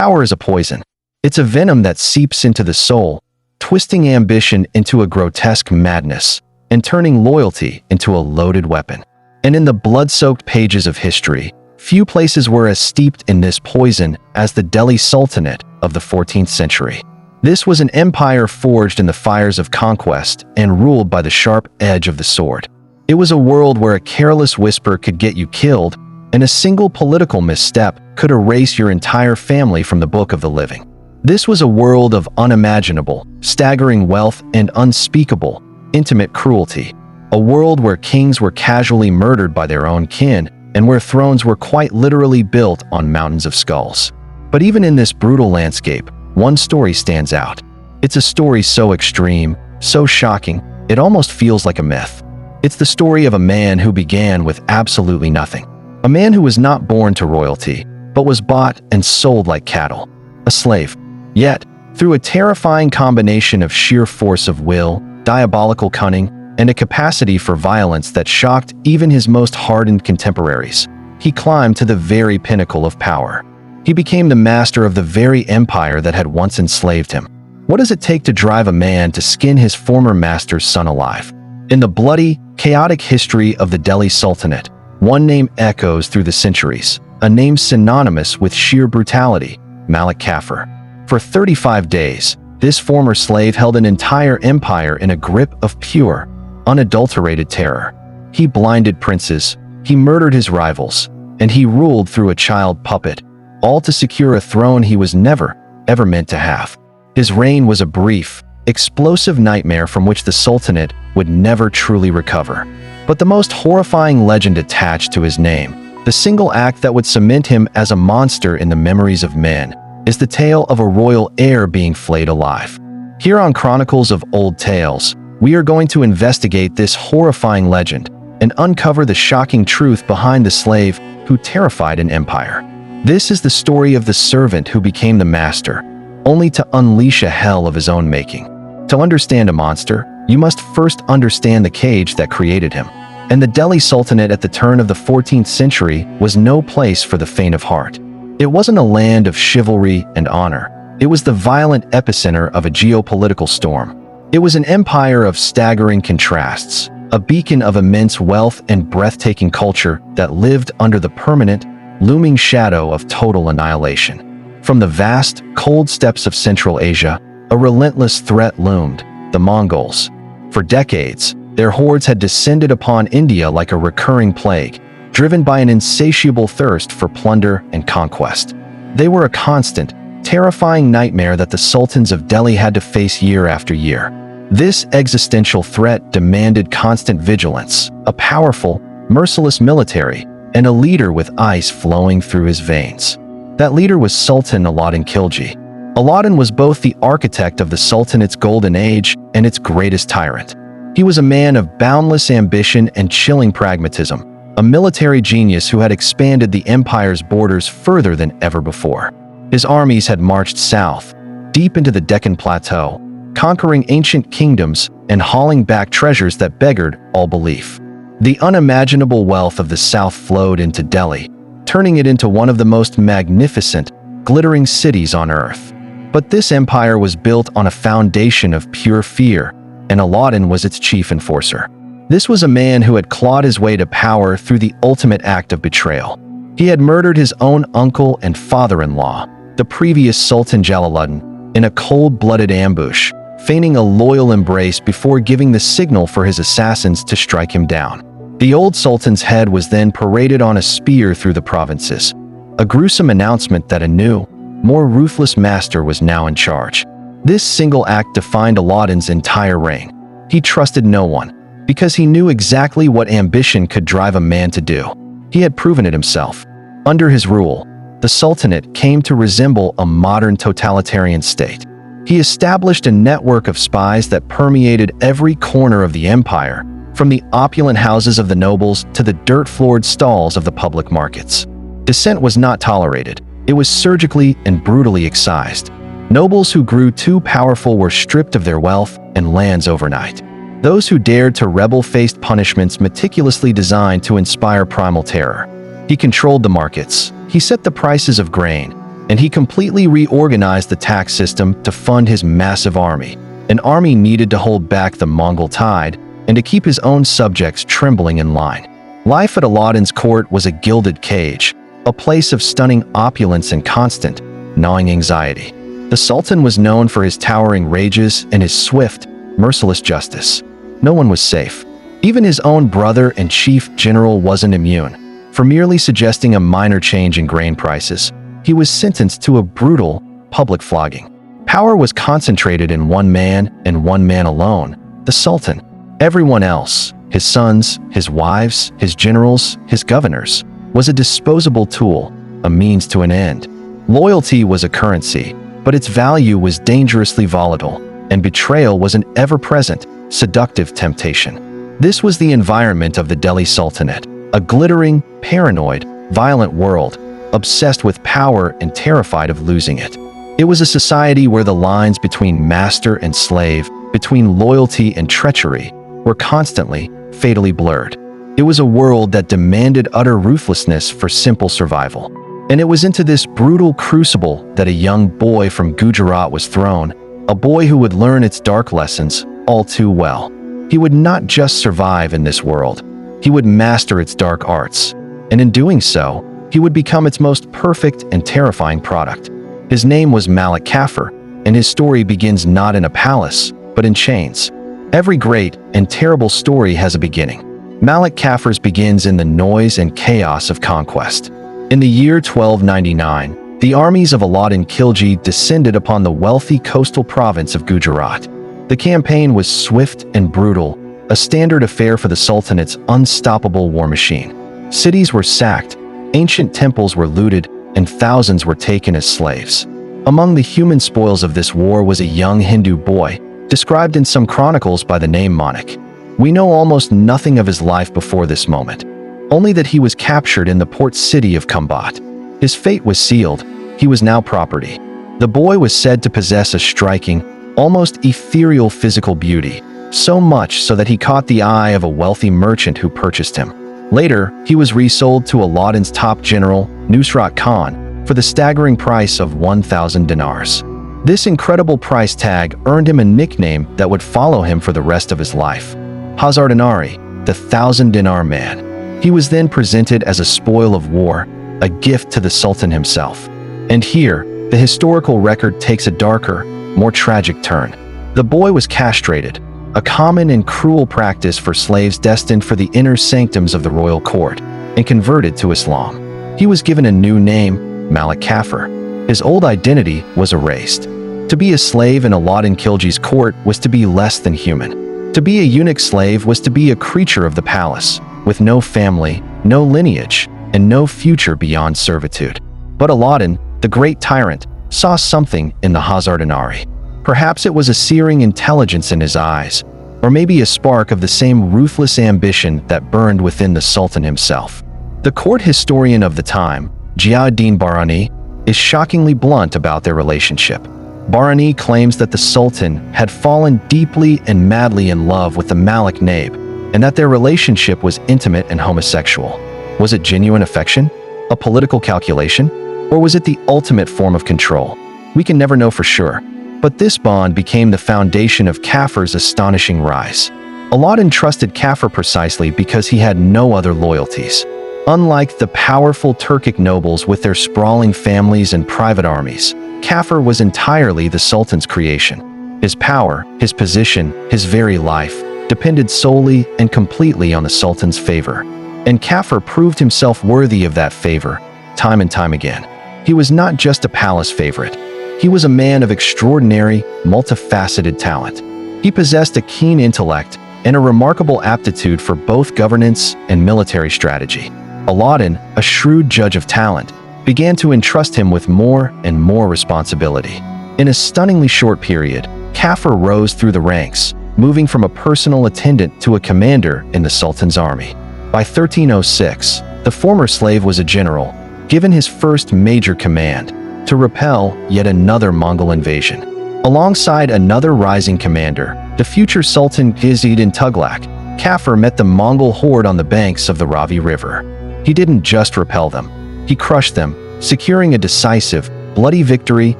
Power is a poison. It's a venom that seeps into the soul, twisting ambition into a grotesque madness, and turning loyalty into a loaded weapon. And in the blood-soaked pages of history, few places were as steeped in this poison as the Delhi Sultanate of the 14th century. This was an empire forged in the fires of conquest and ruled by the sharp edge of the sword. It was a world where a careless whisper could get you killed, and a single political misstep could erase your entire family from the book of the living. This was a world of unimaginable, staggering wealth and unspeakable, intimate cruelty. A world where kings were casually murdered by their own kin, and where thrones were quite literally built on mountains of skulls. But even in this brutal landscape, one story stands out. It's a story so extreme, so shocking, it almost feels like a myth. It's the story of a man who began with absolutely nothing. A man who was not born to royalty, but was bought and sold like cattle. A slave. Yet, through a terrifying combination of sheer force of will, diabolical cunning, and a capacity for violence that shocked even his most hardened contemporaries, he climbed to the very pinnacle of power. He became the master of the very empire that had once enslaved him. What does it take to drive a man to skin his former master's son alive? In the bloody, chaotic history of the Delhi Sultanate, one name echoes through the centuries, a name synonymous with sheer brutality: Malik Kafur. For 35 days, this former slave held an entire empire in a grip of pure, unadulterated terror. He blinded princes, he murdered his rivals, and he ruled through a child puppet, all to secure a throne he was never, ever meant to have. His reign was a brief, explosive nightmare from which the Sultanate would never truly recover. But the most horrifying legend attached to his name, the single act that would cement him as a monster in the memories of men, is the tale of a royal heir being flayed alive. Here on Chronicles of Old Tales, we are going to investigate this horrifying legend and uncover the shocking truth behind the slave who terrified an empire. This is the story of the servant who became the master, only to unleash a hell of his own making. To understand a monster, you must first understand the cage that created him. And the Delhi Sultanate at the turn of the 14th century was no place for the faint of heart. It wasn't a land of chivalry and honor. It was the violent epicenter of a geopolitical storm. It was an empire of staggering contrasts, a beacon of immense wealth and breathtaking culture that lived under the permanent, looming shadow of total annihilation. From the vast, cold steppes of Central Asia, a relentless threat loomed: the Mongols. For decades, their hordes had descended upon India like a recurring plague, driven by an insatiable thirst for plunder and conquest. They were a constant, terrifying nightmare that the sultans of Delhi had to face year after year. This existential threat demanded constant vigilance, a powerful, merciless military, and a leader with ice flowing through his veins. That leader was Sultan Alauddin Khilji. Alauddin was both the architect of the Sultanate's golden age and its greatest tyrant. He was a man of boundless ambition and chilling pragmatism, a military genius who had expanded the empire's borders further than ever before. His armies had marched south, deep into the Deccan Plateau, conquering ancient kingdoms and hauling back treasures that beggared all belief. The unimaginable wealth of the south flowed into Delhi, turning it into one of the most magnificent, glittering cities on earth. But this empire was built on a foundation of pure fear, and Alauddin was its chief enforcer. This was a man who had clawed his way to power through the ultimate act of betrayal. He had murdered his own uncle and father-in-law, the previous Sultan Jalaluddin, in a cold-blooded ambush, feigning a loyal embrace before giving the signal for his assassins to strike him down. The old sultan's head was then paraded on a spear through the provinces, a gruesome announcement that a new, more ruthless master was now in charge. This single act defined Alauddin's entire reign. He trusted no one, because he knew exactly what ambition could drive a man to do. He had proven it himself. Under his rule, the Sultanate came to resemble a modern totalitarian state. He established a network of spies that permeated every corner of the empire, from the opulent houses of the nobles to the dirt-floored stalls of the public markets. Dissent was not tolerated. It was surgically and brutally excised. Nobles who grew too powerful were stripped of their wealth and lands overnight. Those who dared to rebel faced punishments meticulously designed to inspire primal terror. He controlled the markets. He set the prices of grain, and he completely reorganized the tax system to fund his massive army. An army needed to hold back the Mongol tide and to keep his own subjects trembling in line. Life at Aladdin's court was a gilded cage, a place of stunning opulence and constant, gnawing anxiety. The Sultan was known for his towering rages and his swift, merciless justice. No one was safe. Even his own brother and chief general wasn't immune. For merely suggesting a minor change in grain prices, he was sentenced to a brutal, public flogging. Power was concentrated in one man and one man alone, the Sultan. Everyone else, his sons, his wives, his generals, his governors, was a disposable tool, a means to an end. Loyalty was a currency, but its value was dangerously volatile, and betrayal was an ever-present, seductive temptation. This was the environment of the Delhi Sultanate, a glittering, paranoid, violent world, obsessed with power and terrified of losing it. It was a society where the lines between master and slave, between loyalty and treachery, were constantly, fatally blurred. It was a world that demanded utter ruthlessness for simple survival. And it was into this brutal crucible that a young boy from Gujarat was thrown, a boy who would learn its dark lessons all too well. He would not just survive in this world, he would master its dark arts, and in doing so, he would become its most perfect and terrifying product. His name was Malik Kafur, and his story begins not in a palace, but in chains. Every great and terrible story has a beginning. Malik Kafur's begins in the noise and chaos of conquest. In the year 1299, the armies of Aladdin Khilji descended upon the wealthy coastal province of Gujarat. The campaign was swift and brutal, a standard affair for the Sultanate's unstoppable war machine. Cities were sacked, ancient temples were looted, and thousands were taken as slaves. Among the human spoils of this war was a young Hindu boy, described in some chronicles by the name Malik. We know almost nothing of his life before this moment, only that he was captured in the port city of Kambat. His fate was sealed, he was now property. The boy was said to possess a striking, almost ethereal physical beauty, so much so that he caught the eye of a wealthy merchant who purchased him. Later, he was resold to Aladdin's top general, Nusrat Khan, for the staggering price of 1,000 dinars. This incredible price tag earned him a nickname that would follow him for the rest of his life. Hazar Dinari, the 1,000-dinar man. He was then presented as a spoil of war, a gift to the Sultan himself. And here, the historical record takes a darker, more tragic turn. The boy was castrated, a common and cruel practice for slaves destined for the inner sanctums of the royal court, and converted to Islam. He was given a new name, Malik Kafur. His old identity was erased. To be a slave in Aladdin Khilji's court was to be less than human. To be a eunuch slave was to be a creature of the palace, with no family, no lineage, and no future beyond servitude. But Aladdin, the great tyrant, saw something in the Hazar Dinari. Perhaps it was a searing intelligence in his eyes, or maybe a spark of the same ruthless ambition that burned within the Sultan himself. The court historian of the time, Ziauddin Bahrani, is shockingly blunt about their relationship. Bahrani claims that the Sultan had fallen deeply and madly in love with the Malik Naib, and that their relationship was intimate and homosexual. Was it genuine affection? A political calculation? Or was it the ultimate form of control? We can never know for sure. But this bond became the foundation of Kafur's astonishing rise. Aladdin trusted Kafur precisely because he had no other loyalties. Unlike the powerful Turkic nobles with their sprawling families and private armies, Kafur was entirely the Sultan's creation. His power, his position, his very life depended solely and completely on the Sultan's favor. And Kafur proved himself worthy of that favor, time and time again. He was not just a palace favorite. He was a man of extraordinary, multifaceted talent. He possessed a keen intellect and a remarkable aptitude for both governance and military strategy. Aladdin, a shrewd judge of talent, began to entrust him with more and more responsibility. In a stunningly short period, Kafur rose through the ranks, moving from a personal attendant to a commander in the Sultan's army. By 1306, the former slave was a general, given his first major command, to repel yet another Mongol invasion. Alongside another rising commander, the future Sultan Izz-ud-din Tughlaq, Kafur met the Mongol horde on the banks of the Ravi River. He didn't just repel them, he crushed them, securing a decisive, bloody victory,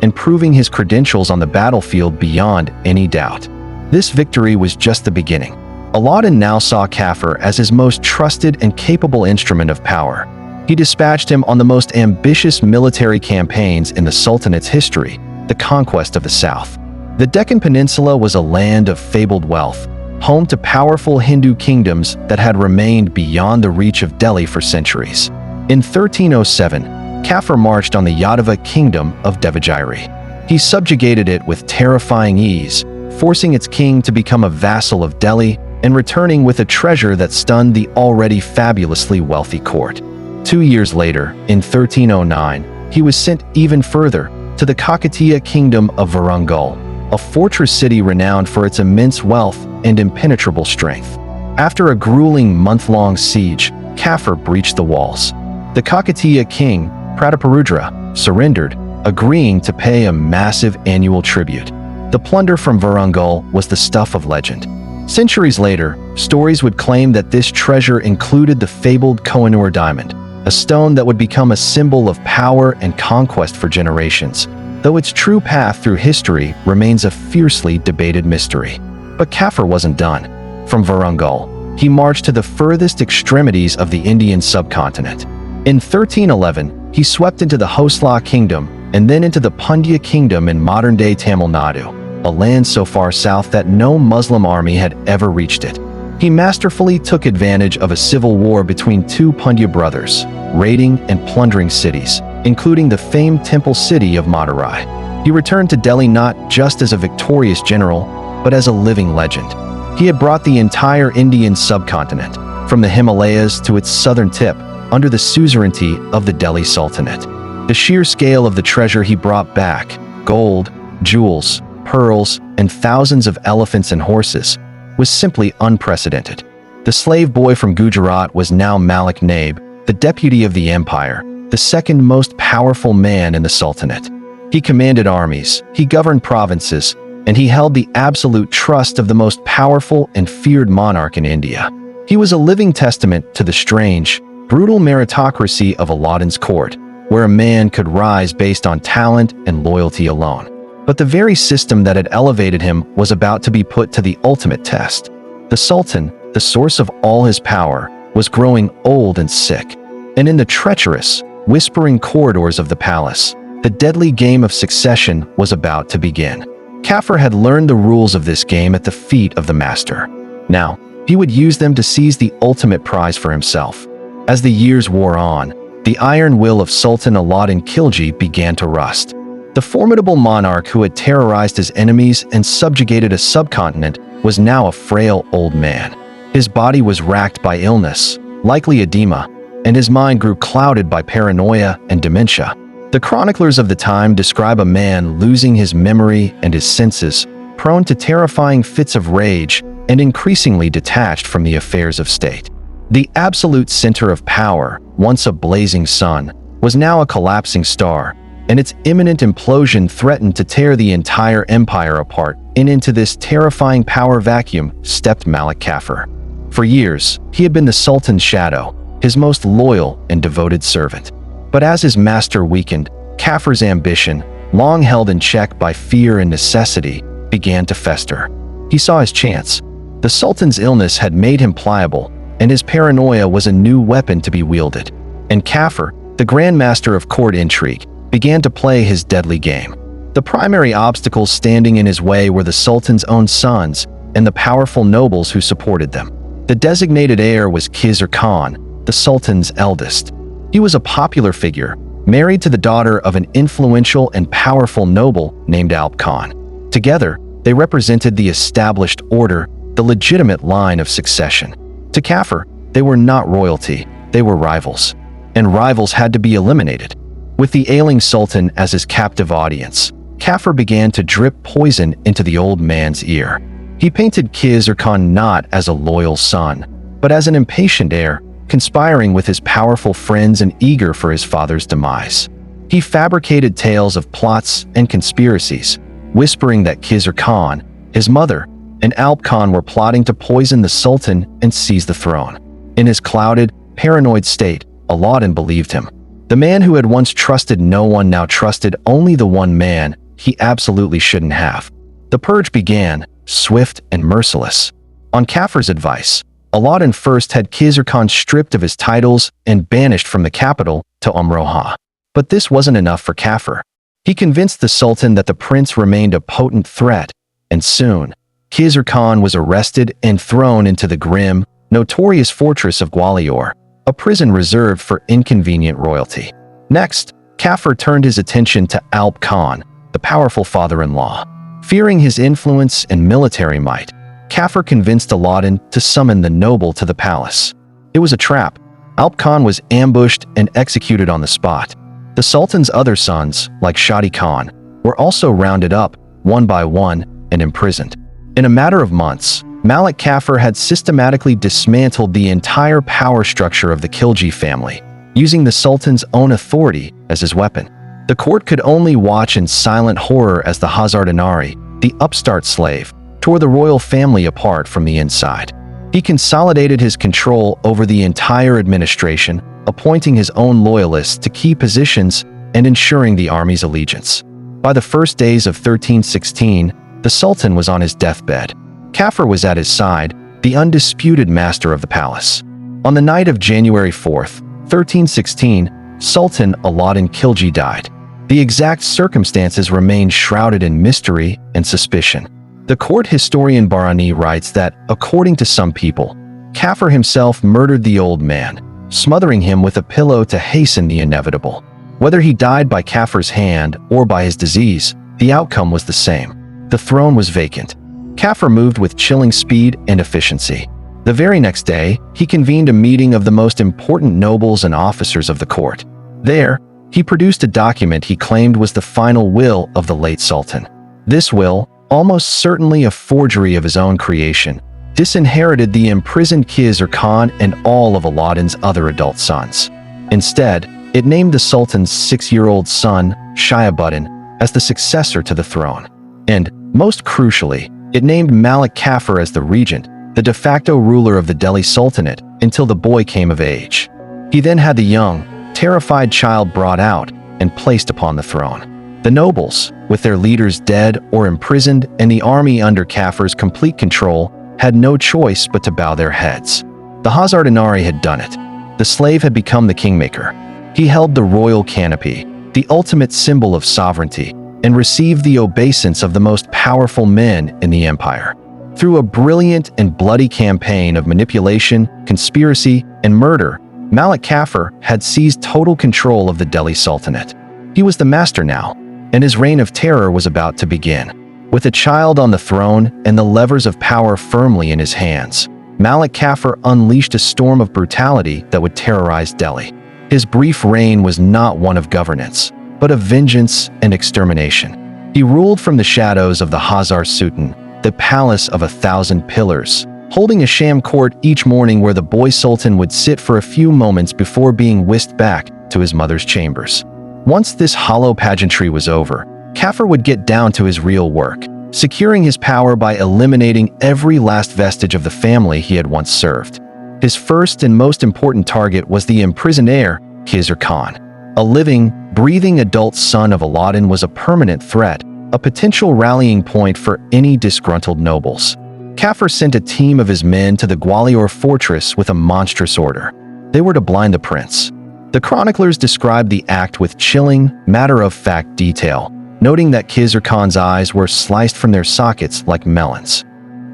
and proving his credentials on the battlefield beyond any doubt. This victory was just the beginning. Aladdin now saw Kafur as his most trusted and capable instrument of power. He dispatched him on the most ambitious military campaigns in the Sultanate's history, the conquest of the south. The Deccan Peninsula was a land of fabled wealth, home to powerful Hindu kingdoms that had remained beyond the reach of Delhi for centuries. In 1307, Kafur marched on the Yadava kingdom of Devagiri. He subjugated it with terrifying ease, forcing its king to become a vassal of Delhi and returning with a treasure that stunned the already fabulously wealthy court. 2 years later, in 1309, he was sent even further, to the Kakatiya kingdom of Warangal, a fortress city renowned for its immense wealth and impenetrable strength. After a grueling month-long siege, Kafur breached the walls. The Kakatiya king, Prataparudra, surrendered, agreeing to pay a massive annual tribute. The plunder from Warangal was the stuff of legend. Centuries later, stories would claim that this treasure included the fabled Kohinoor diamond, a stone that would become a symbol of power and conquest for generations, though its true path through history remains a fiercely debated mystery. But Kafur wasn't done. From Warangal, he marched to the furthest extremities of the Indian subcontinent. In 1311, he swept into the Hosla kingdom and then into the Pandya kingdom in modern-day Tamil Nadu, a land so far south that no Muslim army had ever reached it. He masterfully took advantage of a civil war between two Pandya brothers, raiding and plundering cities, including the famed temple city of Madurai. He returned to Delhi not just as a victorious general, but as a living legend. He had brought the entire Indian subcontinent, from the Himalayas to its southern tip, under the suzerainty of the Delhi Sultanate. The sheer scale of the treasure he brought back, gold, jewels, pearls, and thousands of elephants and horses, was simply unprecedented. The slave boy from Gujarat was now Malik Kafur, the deputy of the empire, the second most powerful man in the Sultanate. He commanded armies, he governed provinces, and he held the absolute trust of the most powerful and feared monarch in India. He was a living testament to the strange, brutal meritocracy of Aladdin's court, where a man could rise based on talent and loyalty alone. But the very system that had elevated him was about to be put to the ultimate test. The Sultan, the source of all his power, was growing old and sick. And in the treacherous, whispering corridors of the palace, the deadly game of succession was about to begin. Kafur had learned the rules of this game at the feet of the master. Now, he would use them to seize the ultimate prize for himself. As the years wore on, the iron will of Sultan Aladdin Khilji began to rust. The formidable monarch who had terrorized his enemies and subjugated a subcontinent was now a frail old man. His body was racked by illness, likely edema, and his mind grew clouded by paranoia and dementia. The chroniclers of the time describe a man losing his memory and his senses, prone to terrifying fits of rage, and increasingly detached from the affairs of state. The absolute center of power, once a blazing sun, was now a collapsing star, and its imminent implosion threatened to tear the entire empire apart. And into this terrifying power vacuum stepped Malik Kafur. For years, he had been the Sultan's shadow, his most loyal and devoted servant. But as his master weakened, Kafur's ambition, long held in check by fear and necessity, began to fester. He saw his chance. The Sultan's illness had made him pliable, and his paranoia was a new weapon to be wielded. And Kafur, the Grand Master of court intrigue, began to play his deadly game. The primary obstacles standing in his way were the Sultan's own sons and the powerful nobles who supported them. The designated heir was Khizr Khan, the Sultan's eldest. He was a popular figure, married to the daughter of an influential and powerful noble named Alp Khan. Together, they represented the established order, the legitimate line of succession. To Kafur, they were not royalty, they were rivals. And rivals had to be eliminated. With the ailing Sultan as his captive audience, Kafur began to drip poison into the old man's ear. He painted Khizr Khan not as a loyal son, but as an impatient heir, conspiring with his powerful friends and eager for his father's demise. He fabricated tales of plots and conspiracies, whispering that Khizr Khan, his mother, and Alp Khan were plotting to poison the Sultan and seize the throne. In his clouded, paranoid state, Aladdin believed him. The man who had once trusted no one now trusted only the one man he absolutely shouldn't have. The purge began, swift and merciless. On Kafur's advice, Aladdin first had Khizr Khan stripped of his titles and banished from the capital to Umroha. But this wasn't enough for Kafur. He convinced the Sultan that the prince remained a potent threat, and soon, Khizr Khan was arrested and thrown into the grim, notorious fortress of Gwalior, a prison reserved for inconvenient royalty. Next, Kafur turned his attention to Alp Khan, the powerful father-in-law. Fearing his influence and military might, Kafur convinced Aladdin to summon the noble to the palace. It was a trap. Alp Khan was ambushed and executed on the spot. The Sultan's other sons, like Shadi Khan, were also rounded up, one by one, and imprisoned. In a matter of months, Malik Kafur had systematically dismantled the entire power structure of the Khilji family, using the Sultan's own authority as his weapon. The court could only watch in silent horror as the Hazardanari, the upstart slave, tore the royal family apart from the inside. He consolidated his control over the entire administration, appointing his own loyalists to key positions and ensuring the army's allegiance. By the first days of 1316, the Sultan was on his deathbed. Kafur was at his side, the undisputed master of the palace. On the night of January 4th, 1316, Sultan Aladdin Khilji died. The exact circumstances remain shrouded in mystery and suspicion. The court historian Barani writes that, according to some people, Kafur himself murdered the old man, smothering him with a pillow to hasten the inevitable. Whether he died by Kafur's hand or by his disease, the outcome was the same. The throne was vacant. Kafur moved with chilling speed and efficiency. The very next day, he convened a meeting of the most important nobles and officers of the court. There, he produced a document he claimed was the final will of the late Sultan. This will, almost certainly a forgery of his own creation, disinherited the imprisoned Khizr Khan and all of Aladdin's other adult sons. Instead, it named the Sultan's 6-year-old son, Shihabuddin, as the successor to the throne. And, most crucially, it named Malik Kafur as the regent, the de facto ruler of the Delhi Sultanate, until the boy came of age. He then had the young, terrified child brought out and placed upon the throne. The nobles, with their leaders dead or imprisoned and the army under Kafur's complete control, had no choice but to bow their heads. The Hazardanari had done it. The slave had become the kingmaker. He held the royal canopy, the ultimate symbol of sovereignty, and received the obeisance of the most powerful men in the empire. Through a brilliant and bloody campaign of manipulation, conspiracy, and murder, Malik Kafur had seized total control of the Delhi Sultanate. He was the master now, and his reign of terror was about to begin. With a child on the throne and the levers of power firmly in his hands, Malik Kafur unleashed a storm of brutality that would terrorize Delhi. His brief reign was not one of governance, but of vengeance and extermination. He ruled from the shadows of the Hazar Sultan, the palace of 1,000 pillars, holding a sham court each morning where the boy sultan would sit for a few moments before being whisked back to his mother's chambers. Once this hollow pageantry was over, Kafur would get down to his real work, securing his power by eliminating every last vestige of the family he had once served. His first and most important target was the imprisoned heir, Khizr Khan. A living, breathing adult son of Aladdin was a permanent threat, a potential rallying point for any disgruntled nobles. Kafur sent a team of his men to the Gwalior fortress with a monstrous order. They were to blind the prince. The chroniclers described the act with chilling, matter-of-fact detail, noting that Khizr Khan's eyes were sliced from their sockets like melons.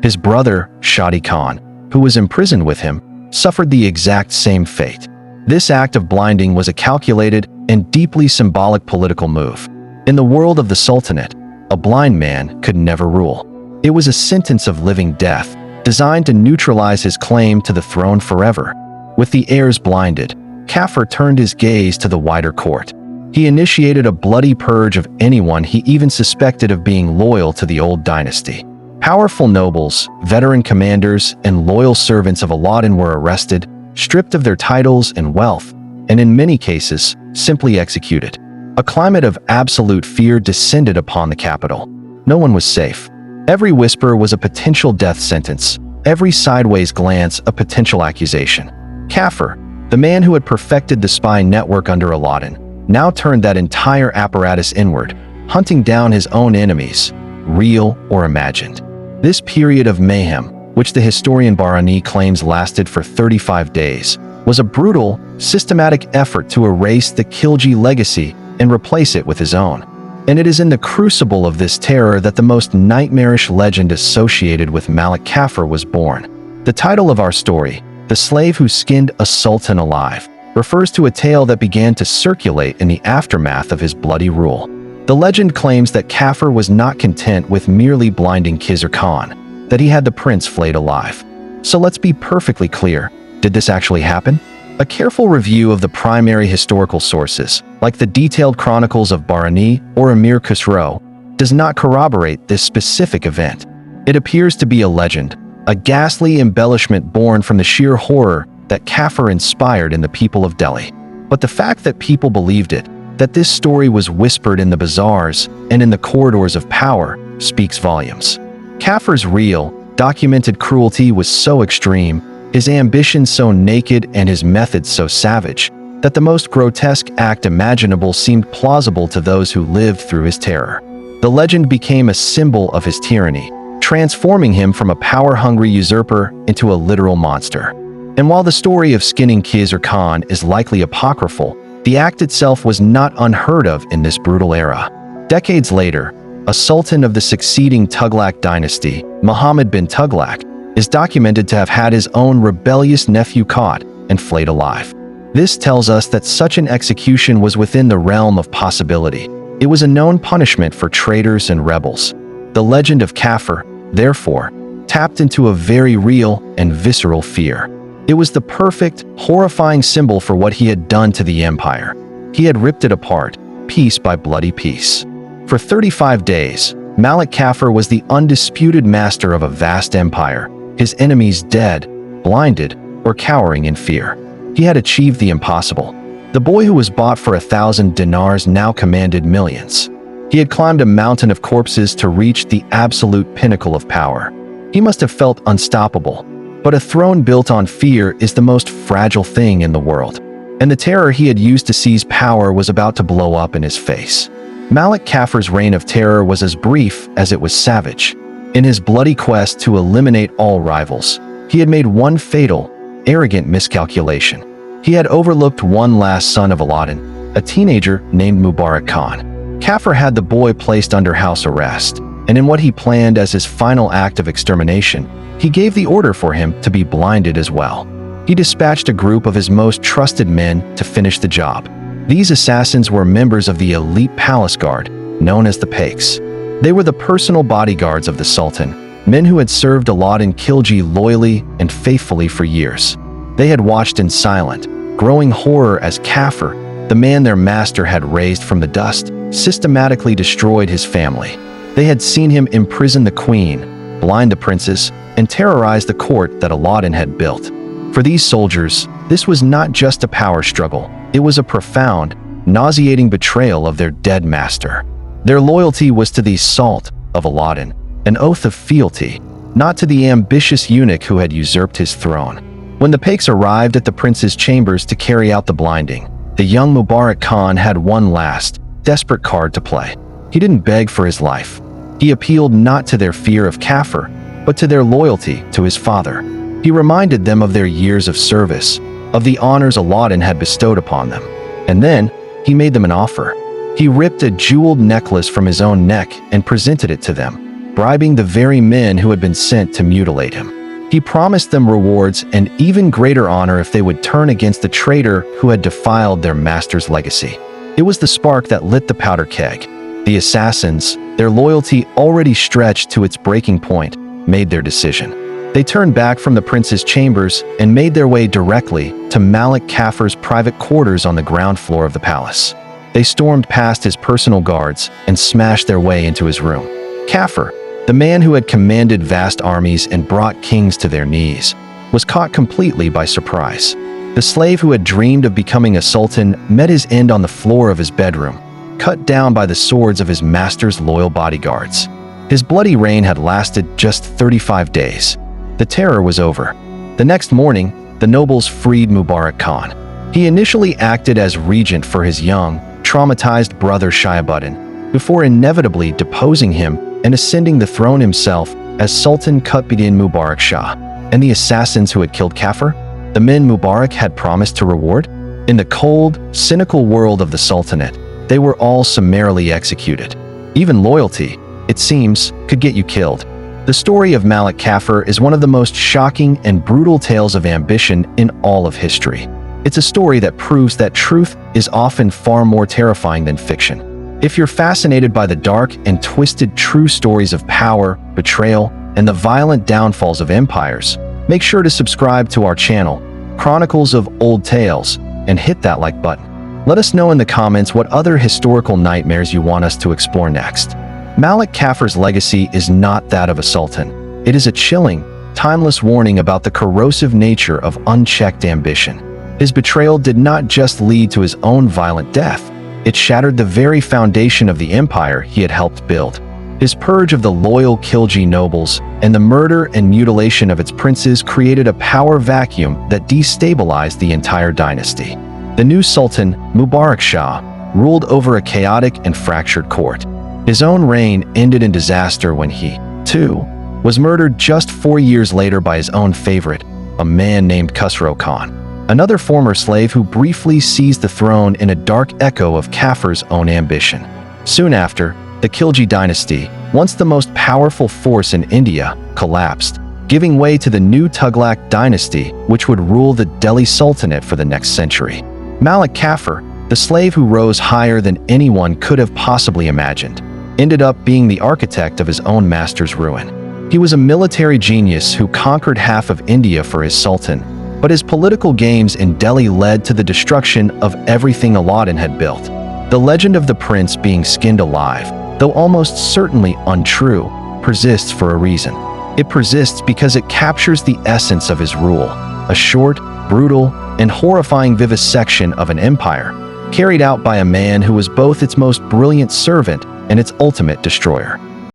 His brother, Shadi Khan, who was imprisoned with him, suffered the exact same fate. This act of blinding was a calculated and deeply symbolic political move. In the world of the Sultanate, a blind man could never rule. It was a sentence of living death, designed to neutralize his claim to the throne forever. With the heirs blinded, Kafur turned his gaze to the wider court. He initiated a bloody purge of anyone he even suspected of being loyal to the old dynasty. Powerful nobles, veteran commanders, and loyal servants of Aladdin were arrested, stripped of their titles and wealth, and in many cases, simply executed. A climate of absolute fear descended upon the capital. No one was safe. Every whisper was a potential death sentence, every sideways glance a potential accusation. Kafur, The man who had perfected the spy network under Aladdin now turned that entire apparatus inward, hunting down his own enemies, real or imagined. This period of mayhem, which the historian Barani claims lasted for 35 days, was a brutal, systematic effort to erase the Khilji legacy and replace it with his own. And it is in the crucible of this terror that the most nightmarish legend associated with Malik Kafur was born. The title of our story, The Slave Who Skinned a Sultan Alive, refers to a tale that began to circulate in the aftermath of his bloody rule. The legend claims that Kafur was not content with merely blinding Khizr Khan, that he had the prince flayed alive. So let's be perfectly clear, did this actually happen? A careful review of the primary historical sources, like the detailed Chronicles of Barani or Amir Khusro, does not corroborate this specific event. It appears to be a legend, a ghastly embellishment born from the sheer horror that Kafur inspired in the people of Delhi. But the fact that people believed it, that this story was whispered in the bazaars and in the corridors of power, speaks volumes. Kafur's real, documented cruelty was so extreme, his ambition so naked and his methods so savage, that the most grotesque act imaginable seemed plausible to those who lived through his terror. The legend became a symbol of his tyranny, transforming him from a power-hungry usurper into a literal monster. And while the story of skinning Khizr Khan is likely apocryphal, the act itself was not unheard of in this brutal era. Decades later, a sultan of the succeeding Tughlaq dynasty, Muhammad bin Tughlaq, is documented to have had his own rebellious nephew caught and flayed alive. This tells us that such an execution was within the realm of possibility. It was a known punishment for traitors and rebels. The legend of Kafur, therefore, tapped into a very real and visceral fear. It was the perfect, horrifying symbol for what he had done to the empire. He had ripped it apart, piece by bloody piece. For 35 days, Malik Kafur was the undisputed master of a vast empire, his enemies dead, blinded, or cowering in fear. He had achieved the impossible. The boy who was bought for 1,000 dinars now commanded millions. He had climbed a mountain of corpses to reach the absolute pinnacle of power. He must have felt unstoppable. But a throne built on fear is the most fragile thing in the world, and the terror he had used to seize power was about to blow up in his face. Malik Kafur's reign of terror was as brief as it was savage. In his bloody quest to eliminate all rivals, he had made one fatal, arrogant miscalculation. He had overlooked one last son of Aladdin, a teenager named Mubarak Khan. Kafur had the boy placed under house arrest, and in what he planned as his final act of extermination, he gave the order for him to be blinded as well. He dispatched a group of his most trusted men to finish the job. These assassins were members of the elite palace guard, known as the Pakes. They were the personal bodyguards of the Sultan, men who had served Aladdin Khilji loyally and faithfully for years. They had watched in silent, growing horror as Kafur, the man their master had raised from the dust, systematically destroyed his family. They had seen him imprison the queen, blind the princes, and terrorize the court that Aladdin had built. For these soldiers, this was not just a power struggle, it was a profound, nauseating betrayal of their dead master. Their loyalty was to the salt of Aladdin, an oath of fealty, not to the ambitious eunuch who had usurped his throne. When the Pakes arrived at the prince's chambers to carry out the blinding, the young Mubarak Khan had one last, desperate card to play. He didn't beg for his life. He appealed not to their fear of Kafur, but to their loyalty to his father. He reminded them of their years of service, of the honors Aladdin had bestowed upon them. And then, he made them an offer. He ripped a jeweled necklace from his own neck and presented it to them, bribing the very men who had been sent to mutilate him. He promised them rewards and even greater honor if they would turn against the traitor who had defiled their master's legacy. It was the spark that lit the powder keg. The assassins, their loyalty already stretched to its breaking point, made their decision. They turned back from the prince's chambers and made their way directly to Malik Kafur's private quarters on the ground floor of the palace. They stormed past his personal guards and smashed their way into his room. Kafur, the man who had commanded vast armies and brought kings to their knees, was caught completely by surprise. The slave who had dreamed of becoming a sultan met his end on the floor of his bedroom, cut down by the swords of his master's loyal bodyguards. His bloody reign had lasted just 35 days. The terror was over. The next morning, the nobles freed Mubarak Khan. He initially acted as regent for his young, traumatized brother Shihabuddin, before inevitably deposing him and ascending the throne himself as Sultan Qutbuddin Mubarak Shah. And the assassins who had killed Kafur, the men Mubarak had promised to reward? In the cold, cynical world of the Sultanate, they were all summarily executed. Even loyalty, it seems, could get you killed. The story of Malik Kafur is one of the most shocking and brutal tales of ambition in all of history. It's a story that proves that truth is often far more terrifying than fiction. If you're fascinated by the dark and twisted true stories of power, betrayal, and the violent downfalls of empires, make sure to subscribe to our channel, Chronicles of Old Tales, and hit that like button. Let us know in the comments what other historical nightmares you want us to explore next. Malik Kafur's legacy is not that of a sultan. It is a chilling, timeless warning about the corrosive nature of unchecked ambition. His betrayal did not just lead to his own violent death, it shattered the very foundation of the empire he had helped build. His purge of the loyal Khilji nobles and the murder and mutilation of its princes created a power vacuum that destabilized the entire dynasty. The new Sultan, Mubarak Shah, ruled over a chaotic and fractured court. His own reign ended in disaster when he, too, was murdered just 4 years later by his own favorite, a man named Khusro Khan, another former slave who briefly seized the throne in a dark echo of Kafur's own ambition. Soon after, the Khilji dynasty, once the most powerful force in India, collapsed, giving way to the new Tughlaq dynasty, which would rule the Delhi Sultanate for the next century. Malik Kafur, the slave who rose higher than anyone could have possibly imagined, ended up being the architect of his own master's ruin. He was a military genius who conquered half of India for his sultan, but his political games in Delhi led to the destruction of everything Aladdin had built. The legend of the prince being skinned alive, though almost certainly untrue, persists for a reason. It persists because it captures the essence of his rule, a short, brutal, and horrifying vivisection of an empire, carried out by a man who was both its most brilliant servant and its ultimate destroyer.